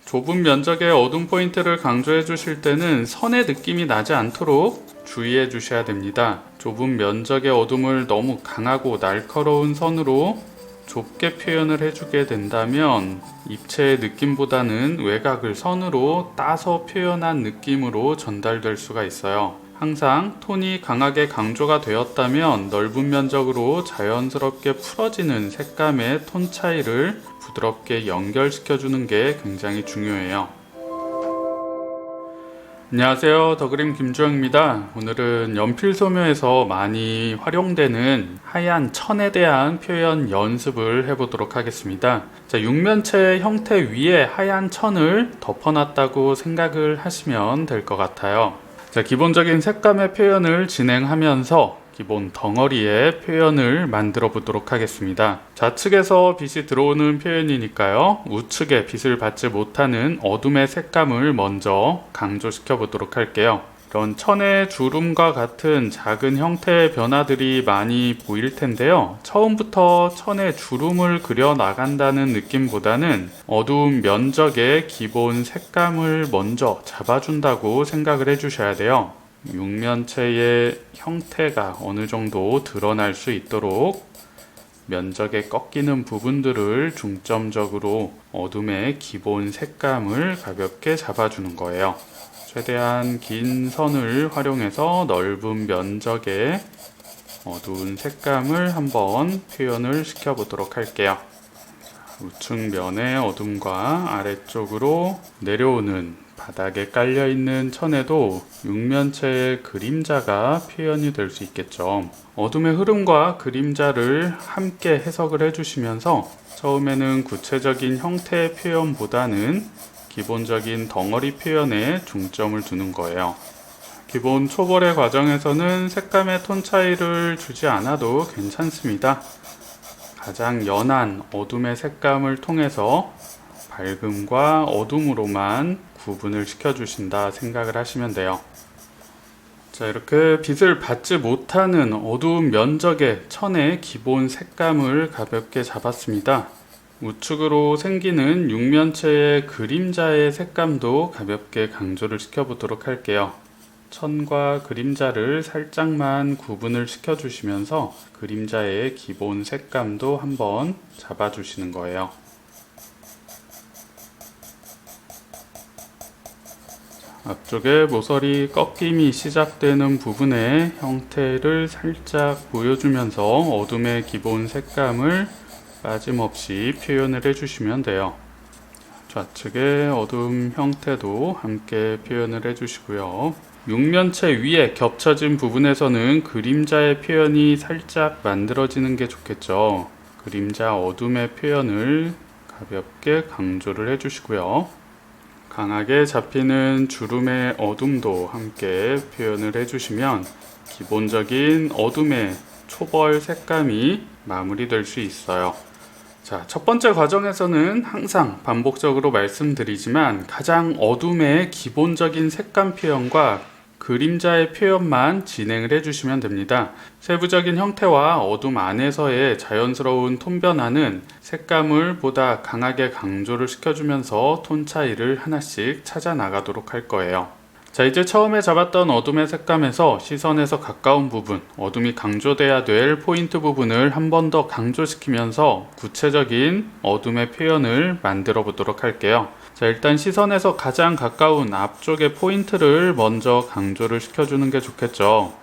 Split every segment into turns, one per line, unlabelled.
좁은 면적의 어둠 포인트를 강조해 주실 때는 선의 느낌이 나지 않도록 주의해 주셔야 됩니다. 좁은 면적의 어둠을 너무 강하고 날카로운 선으로 좁게 표현을 해주게 된다면 입체의 느낌보다는 외곽을 선으로 따서 표현한 느낌으로 전달될 수가 있어요. 항상 톤이 강하게 강조가 되었다면 넓은 면적으로 자연스럽게 풀어지는 색감의 톤 차이를 부드럽게 연결시켜 주는 게 굉장히 중요해요. 안녕하세요, 더그림 김주영입니다. 오늘은 연필 소묘에서 많이 활용되는 하얀 천에 대한 표현 연습을 해보도록 하겠습니다. 자, 육면체 형태 위에 하얀 천을 덮어놨다고 생각을 하시면 될 것 같아요. 자, 기본적인 색감의 표현을 진행하면서 기본 덩어리의 표현을 만들어 보도록 하겠습니다. 좌측에서 빛이 들어오는 표현이니까요, 우측에 빛을 받지 못하는 어둠의 색감을 먼저 강조시켜 보도록 할게요. 이런 천의 주름과 같은 작은 형태의 변화들이 많이 보일 텐데요, 처음부터 천의 주름을 그려 나간다는 느낌보다는 어두운 면적의 기본 색감을 먼저 잡아준다고 생각을 해주셔야 돼요. 육면체의 형태가 어느 정도 드러날 수 있도록 면적에 꺾이는 부분들을 중점적으로 어둠의 기본 색감을 가볍게 잡아주는 거예요. 최대한 긴 선을 활용해서 넓은 면적의 어두운 색감을 한번 표현을 시켜 보도록 할게요. 우측 면의 어둠과 아래쪽으로 내려오는 바닥에 깔려있는 천에도 육면체의 그림자가 표현이 될 수 있겠죠. 어둠의 흐름과 그림자를 함께 해석을 해주시면서 처음에는 구체적인 형태의 표현보다는 기본적인 덩어리 표현에 중점을 두는 거예요. 기본 초벌의 과정에서는 색감의 톤 차이를 주지 않아도 괜찮습니다. 가장 연한 어둠의 색감을 통해서 밝음과 어둠으로만 구분을 시켜주신다 생각을 하시면 돼요. 자, 이렇게 빛을 받지 못하는 어두운 면적의 천의 기본 색감을 가볍게 잡았습니다. 우측으로 생기는 육면체의 그림자의 색감도 가볍게 강조를 시켜보도록 할게요. 천과 그림자를 살짝만 구분을 시켜주시면서 그림자의 기본 색감도 한번 잡아주시는 거예요. 앞쪽에 모서리 꺾임이 시작되는 부분의 형태를 살짝 보여주면서 어둠의 기본 색감을 빠짐없이 표현을 해주시면 돼요. 좌측의 어둠 형태도 함께 표현을 해주시고요. 육면체 위에 겹쳐진 부분에서는 그림자의 표현이 살짝 만들어지는 게 좋겠죠. 그림자 어둠의 표현을 가볍게 강조를 해주시고요. 강하게 잡히는 주름의 어둠도 함께 표현을 해주시면 기본적인 어둠의 초벌 색감이 마무리될 수 있어요. 자, 첫 번째 과정에서는 항상 반복적으로 말씀드리지만 가장 어둠의 기본적인 색감 표현과 그림자의 표현만 진행을 해주시면 됩니다. 세부적인 형태와 어둠 안에서의 자연스러운 톤 변화는 색감을 보다 강하게 강조를 시켜주면서 톤 차이를 하나씩 찾아 나가도록 할 거예요. 자, 이제 처음에 잡았던 어둠의 색감에서 시선에서 가까운 부분, 어둠이 강조돼야 될 포인트 부분을 한 번 더 강조시키면서 구체적인 어둠의 표현을 만들어 보도록 할게요. 자, 일단 시선에서 가장 가까운 앞쪽의 포인트를 먼저 강조를 시켜주는 게 좋겠죠.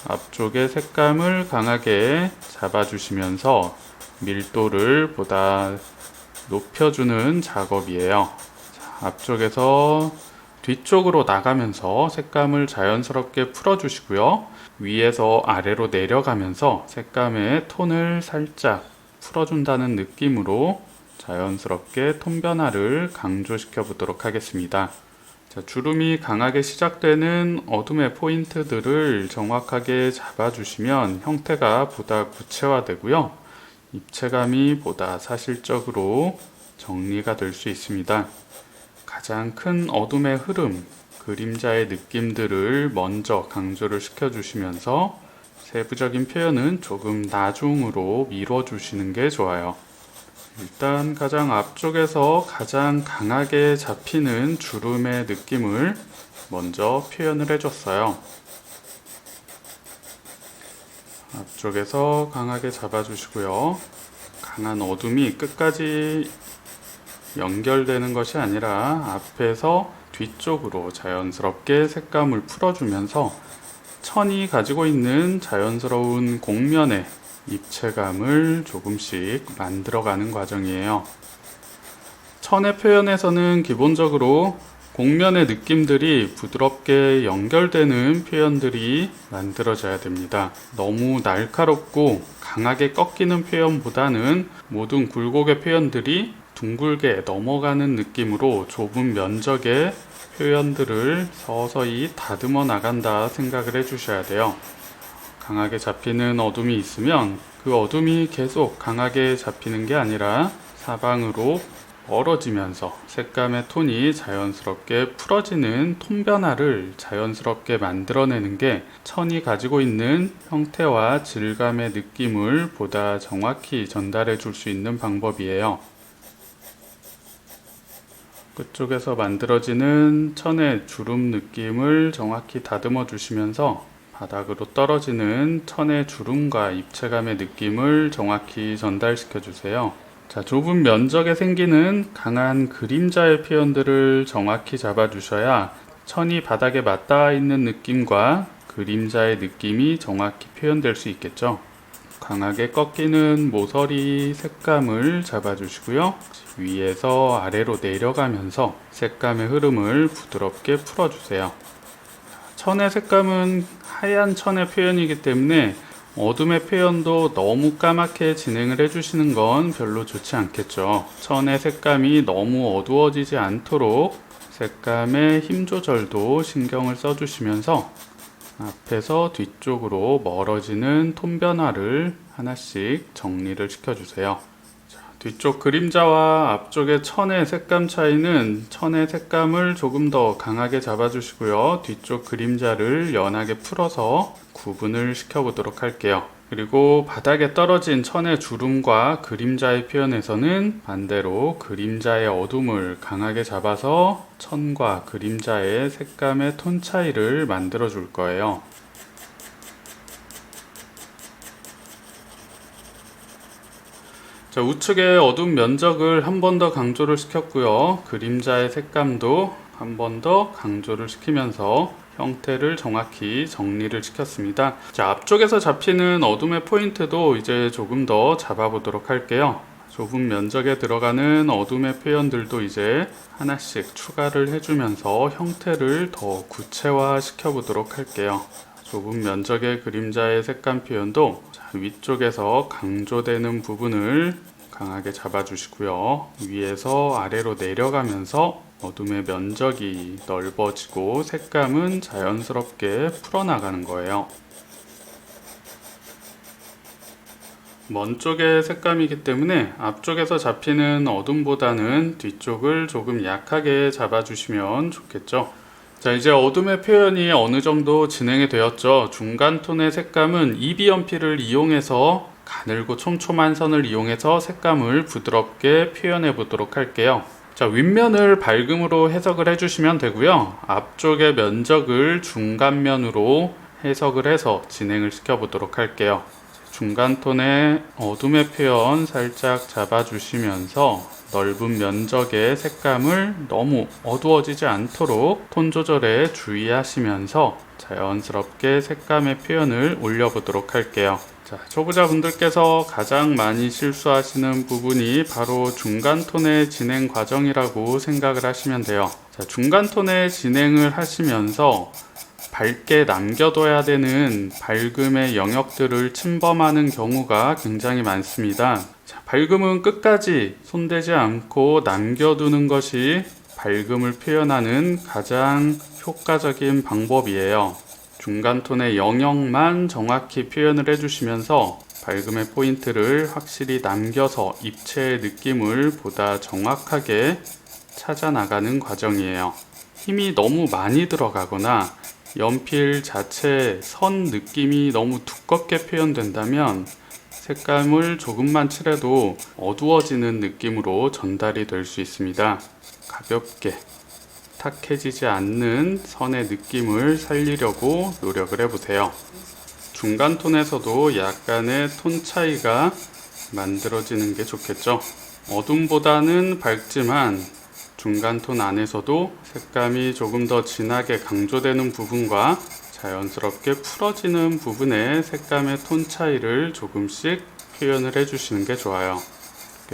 앞쪽의 색감을 강하게 잡아주시면서 밀도를 보다 높여주는 작업이에요. 자, 앞쪽에서 뒤쪽으로 나가면서 색감을 자연스럽게 풀어주시고요. 위에서 아래로 내려가면서 색감의 톤을 살짝 풀어준다는 느낌으로 자연스럽게 톤 변화를 강조시켜 보도록 하겠습니다. 자, 주름이 강하게 시작되는 어둠의 포인트들을 정확하게 잡아주시면 형태가 보다 구체화되고요. 입체감이 보다 사실적으로 정리가 될 수 있습니다. 가장 큰 어둠의 흐름, 그림자의 느낌들을 먼저 강조를 일단 가장 앞쪽에서 가장 강하게 잡히는 주름의 느낌을 먼저 표현을 해줬어요. 앞쪽에서 강하게 잡아주시고요. 강한 어둠이 끝까지 연결되는 것이 아니라 앞에서 뒤쪽으로 자연스럽게 색감을 풀어주면서 천이 가지고 있는 자연스러운 곡면의 입체감을 조금씩 만들어가는 과정이에요. 천의 표현에서는 기본적으로 곡면의 느낌들이 부드럽게 연결되는 표현들이 만들어져야 됩니다. 너무 날카롭고 강하게 꺾이는 표현보다는 모든 굴곡의 표현들이 둥글게 넘어가는 느낌으로 좁은 면적의 표현들을 서서히 다듬어 나간다 생각을 해주셔야 돼요. 강하게 잡히는 어둠이 있으면 그 어둠이 계속 강하게 잡히는 게 아니라 사방으로 멀어지면서 색감의 톤이 자연스럽게 풀어지는 톤 변화를 자연스럽게 만들어내는 게 천이 가지고 있는 형태와 질감의 느낌을 보다 정확히 전달해 줄 수 있는 방법이에요. 끝쪽에서 만들어지는 천의 주름 느낌을 정확히 다듬어 주시면서 바닥으로 떨어지는 천의 주름과 입체감의 느낌을 정확히 전달시켜 주세요. 자, 좁은 면적에 생기는 강한 그림자의 표현들을 정확히 잡아 주셔야 천이 바닥에 맞닿아 있는 느낌과 그림자의 느낌이 정확히 표현될 수 있겠죠. 강하게 꺾이는 모서리 색감을 잡아 주시고요. 위에서 아래로 내려가면서 색감의 흐름을 부드럽게 풀어 주세요. 천의 색감은 하얀 천의 표현이기 때문에 어둠의 표현도 너무 까맣게 진행을 해주시는 건 별로 좋지 않겠죠. 천의 색감이 너무 어두워지지 않도록 색감의 힘 조절도 신경을 써주시면서 앞에서 뒤쪽으로 멀어지는 톤 변화를 하나씩 정리를 시켜주세요. 뒤쪽 그림자와 앞쪽의 천의 색감 차이는 천의 색감을 조금 더 강하게 잡아주시고요. 뒤쪽 그림자를 연하게 풀어서 구분을 시켜보도록 할게요. 그리고 바닥에 떨어진 천의 주름과 그림자의 표현에서는 반대로 그림자의 어둠을 강하게 잡아서 천과 그림자의 색감의 톤 차이를 만들어 줄 거예요. 자, 우측의 어둠 면적을 한 번 더 강조를 시켰고요. 그림자의 색감도 한 번 더 강조를 시키면서 형태를 정확히 정리를 시켰습니다. 자, 앞쪽에서 잡히는 어둠의 포인트도 이제 조금 더 잡아보도록 할게요. 좁은 면적에 들어가는 어둠의 표현들도 이제 하나씩 추가를 해주면서 형태를 더 구체화 시켜보도록 할게요. 좁은 면적의 그림자의 색감 표현도 위쪽에서 강조되는 부분을 강하게 잡아주시고요. 위에서 아래로 내려가면서 어둠의 면적이 넓어지고 색감은 자연스럽게 풀어나가는 거예요. 먼 쪽의 색감이기 때문에 앞쪽에서 잡히는 어둠보다는 뒤쪽을 조금 약하게 잡아주시면 좋겠죠. 자, 이제 어둠의 표현이 어느 정도 진행이 되었죠. 중간 톤의 색감은 이비연필을 이용해서 가늘고 촘촘한 선을 이용해서 색감을 부드럽게 표현해 보도록 할게요. 자, 윗면을 밝음으로 해석을 해주시면 되고요. 앞쪽의 면적을 중간면으로 해석을 해서 진행을 시켜 보도록 할게요. 중간 톤의 어둠의 표현 살짝 잡아주시면서 넓은 면적의 색감을 너무 어두워지지 않도록 톤 조절에 주의하시면서 자연스럽게 색감의 표현을 올려보도록 할게요. 자, 초보자분들께서 가장 많이 실수하시는 부분이 바로 중간 톤의 진행 과정이라고 생각을 하시면 돼요. 자, 중간 톤의 진행을 하시면서 밝게 남겨둬야 되는 밝음의 영역들을 침범하는 경우가 굉장히 많습니다. 자, 밝음은 끝까지 손대지 않고 남겨두는 것이 밝음을 표현하는 가장 효과적인 방법이에요. 중간 톤의 영역만 정확히 표현을 해주시면서 밝음의 포인트를 확실히 남겨서 입체의 느낌을 보다 정확하게 찾아 나가는 과정이에요. 힘이 너무 많이 들어가거나 연필 자체의 선 느낌이 너무 두껍게 표현된다면 색감을 조금만 칠해도 어두워지는 느낌으로 전달이 될 수 있습니다. 가볍게 탁해지지 않는 선의 느낌을 살리려고 노력을 해보세요. 중간 톤에서도 약간의 톤 차이가 만들어지는 게 좋겠죠. 어둠보다는 밝지만 중간 톤 안에서도 색감이 조금 더 진하게 강조되는 부분과 자연스럽게 풀어지는 부분의 색감의 톤 차이를 조금씩 표현을 해주시는 게 좋아요.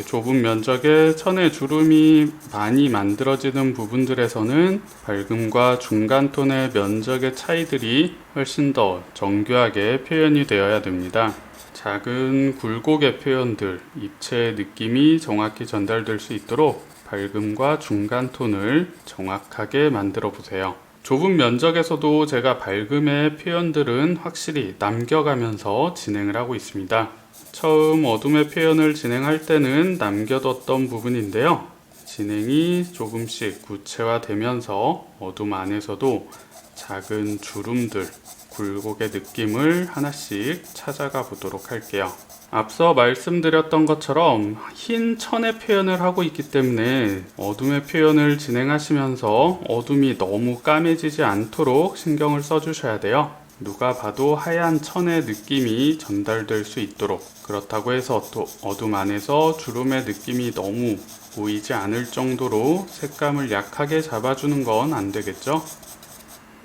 좁은 면적에 천의 주름이 많이 만들어지는 부분들에서는 밝음과 중간 톤의 면적의 차이들이 훨씬 더 정교하게 표현이 되어야 됩니다. 작은 굴곡의 표현들, 입체의 느낌이 정확히 전달될 수 있도록 밝음과 중간 톤을 정확하게 만들어 보세요. 좁은 면적에서도 제가 밝음의 표현들은 확실히 남겨가면서 진행을 하고 있습니다. 처음 어둠의 표현을 진행할 때는 남겨뒀던 부분인데요. 진행이 조금씩 구체화되면서 어둠 안에서도 작은 주름들, 굴곡의 느낌을 하나씩 찾아가 보도록 할게요. 앞서 말씀드렸던 것처럼 흰 천의 표현을 하고 있기 때문에 어둠의 표현을 진행하시면서 어둠이 너무 까매지지 않도록 신경을 써주셔야 돼요. 누가 봐도 하얀 천의 느낌이 전달될 수 있도록, 그렇다고 해서 또 어둠 안에서 주름의 느낌이 너무 보이지 않을 정도로 색감을 약하게 잡아주는 건 안 되겠죠?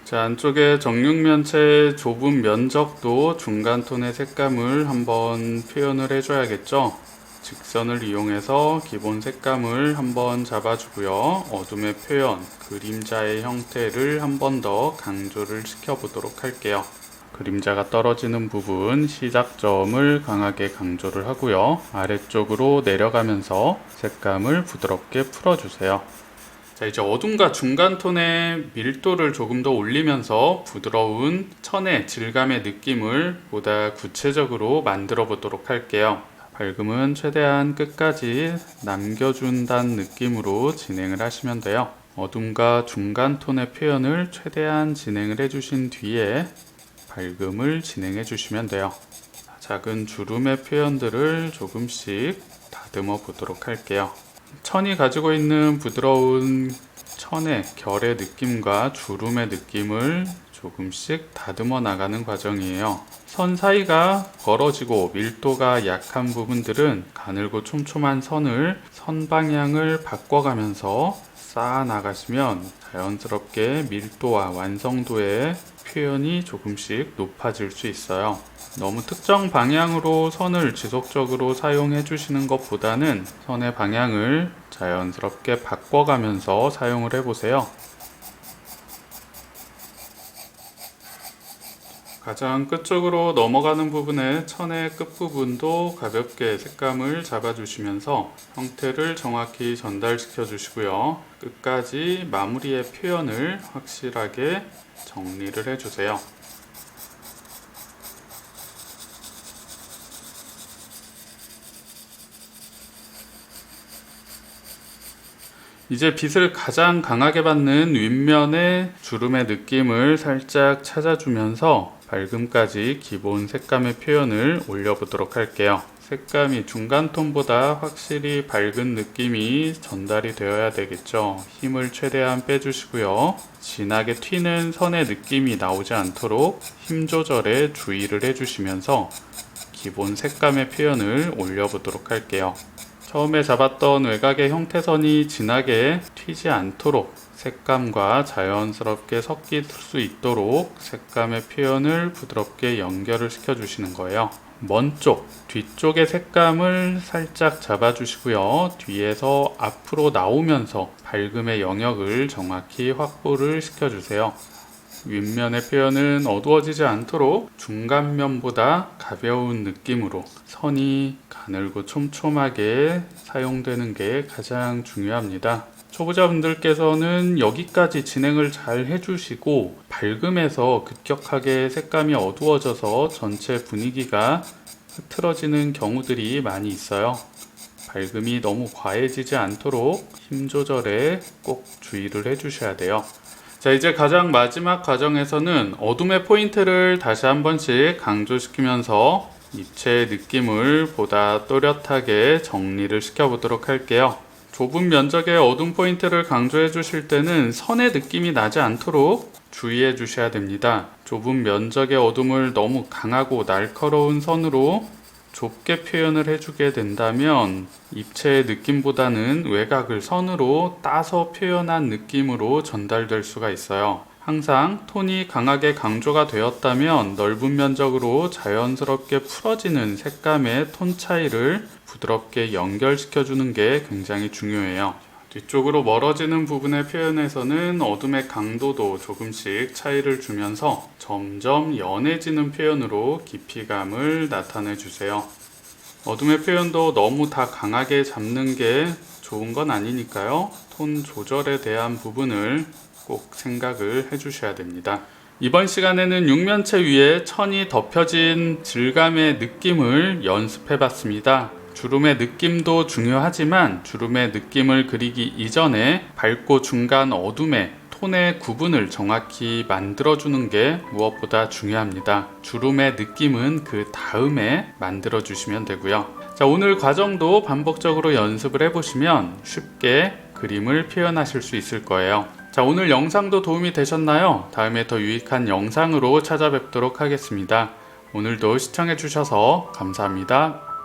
자, 안쪽에 정육면체의 좁은 면적도 중간 톤의 색감을 한번 표현을 해줘야겠죠. 직선을 이용해서 기본 색감을 한번 잡아주고요. 어둠의 표현, 그림자의 형태를 한번 더 강조를 시켜보도록 할게요. 그림자가 떨어지는 부분 시작점을 강하게 강조를 하고요. 아래쪽으로 내려가면서 색감을 부드럽게 풀어주세요. 자, 이제 어둠과 중간 톤의 밀도를 조금 더 올리면서 부드러운 천의 질감의 느낌을 보다 구체적으로 만들어 보도록 할게요. 밝음은 최대한 끝까지 남겨준다는 느낌으로 진행을 하시면 돼요. 어둠과 중간 톤의 표현을 최대한 진행을 해주신 뒤에 밝음을 진행해 주시면 돼요. 작은 주름의 표현들을 조금씩 다듬어 보도록 할게요. 천이 가지고 있는 부드러운 천의 결의 느낌과 주름의 느낌을 조금씩 다듬어 나가는 과정이에요. 선 사이가 벌어지고 밀도가 약한 부분들은 가늘고 촘촘한 선을 선 방향을 바꿔가면서 쌓아 나가시면 자연스럽게 밀도와 완성도의 표현이 조금씩 높아질 수 있어요. 너무 특정 방향으로 선을 지속적으로 사용해 주시는 것보다는 선의 방향을 자연스럽게 바꿔가면서 사용을 해보세요. 가장 끝쪽으로 넘어가는 부분의 천의 끝부분도 가볍게 색감을 잡아주시면서 형태를 정확히 전달시켜 주시고요. 끝까지 마무리의 표현을 확실하게 정리를 해주세요. 이제 빛을 가장 강하게 받는 윗면의 주름의 느낌을 살짝 찾아주면서 밝음까지 기본 색감의 표현을 올려보도록 할게요. 색감이 중간 톤보다 확실히 밝은 느낌이 전달이 되어야 되겠죠. 힘을 최대한 빼주시고요. 진하게 튀는 선의 느낌이 나오지 않도록 힘 조절에 주의를 해주시면서 기본 색감의 표현을 올려보도록 할게요. 처음에 잡았던 외곽의 형태선이 진하게 튀지 않도록 색감과 자연스럽게 섞일 수 있도록 색감의 표현을 부드럽게 연결을 시켜주시는 거예요. 먼 쪽, 뒤쪽의 색감을 살짝 잡아주시고요. 뒤에서 앞으로 나오면서 밝음의 영역을 정확히 확보를 시켜주세요. 윗면의 표현은 어두워지지 않도록 중간면보다 가벼운 느낌으로 선이 가늘고 촘촘하게 사용되는 게 가장 중요합니다. 초보자분들께서는 여기까지 진행을 잘 해주시고 밝음에서 급격하게 색감이 어두워져서 전체 분위기가 흐트러지는 경우들이 많이 있어요. 밝음이 너무 과해지지 않도록 힘 조절에 꼭 주의를 해주셔야 돼요. 자, 이제 가장 마지막 과정에서는 어둠의 포인트를 다시 한 번씩 강조시키면서 입체의 느낌을 보다 또렷하게 정리를 시켜보도록 할게요. 좁은 면적의 어둠 포인트를 강조해 주실 때는 선의 느낌이 나지 않도록 주의해 주셔야 됩니다. 좁은 면적의 어둠을 너무 강하고 날카로운 선으로 좁게 표현을 해주게 된다면 입체의 느낌보다는 외곽을 선으로 따서 표현한 느낌으로 전달될 수가 있어요. 항상 톤이 강하게 강조가 되었다면 넓은 면적으로 자연스럽게 풀어지는 색감의 톤 차이를 부드럽게 연결시켜주는 게 굉장히 중요해요. 뒤쪽으로 멀어지는 부분의 표현에서는 어둠의 강도도 조금씩 차이를 주면서 점점 연해지는 표현으로 깊이감을 나타내 주세요. 어둠의 표현도 너무 다 강하게 잡는 게 좋은 건 아니니까요. 톤 조절에 대한 부분을 꼭 생각을 해주셔야 됩니다. 이번 시간에는 육면체 위에 천이 덮여진 질감의 느낌을 연습해 봤습니다. 주름의 느낌도 중요하지만 주름의 느낌을 그리기 이전에 밝고 중간 어둠의 톤의 구분을 정확히 만들어주는 게 무엇보다 중요합니다. 주름의 느낌은 그 다음에 만들어주시면 되고요. 자, 오늘 과정도 반복적으로 연습을 해보시면 쉽게 그림을 표현하실 수 있을 거예요. 자, 오늘 영상도 도움이 되셨나요? 다음에 더 유익한 영상으로 찾아뵙도록 하겠습니다. 오늘도 시청해주셔서 감사합니다.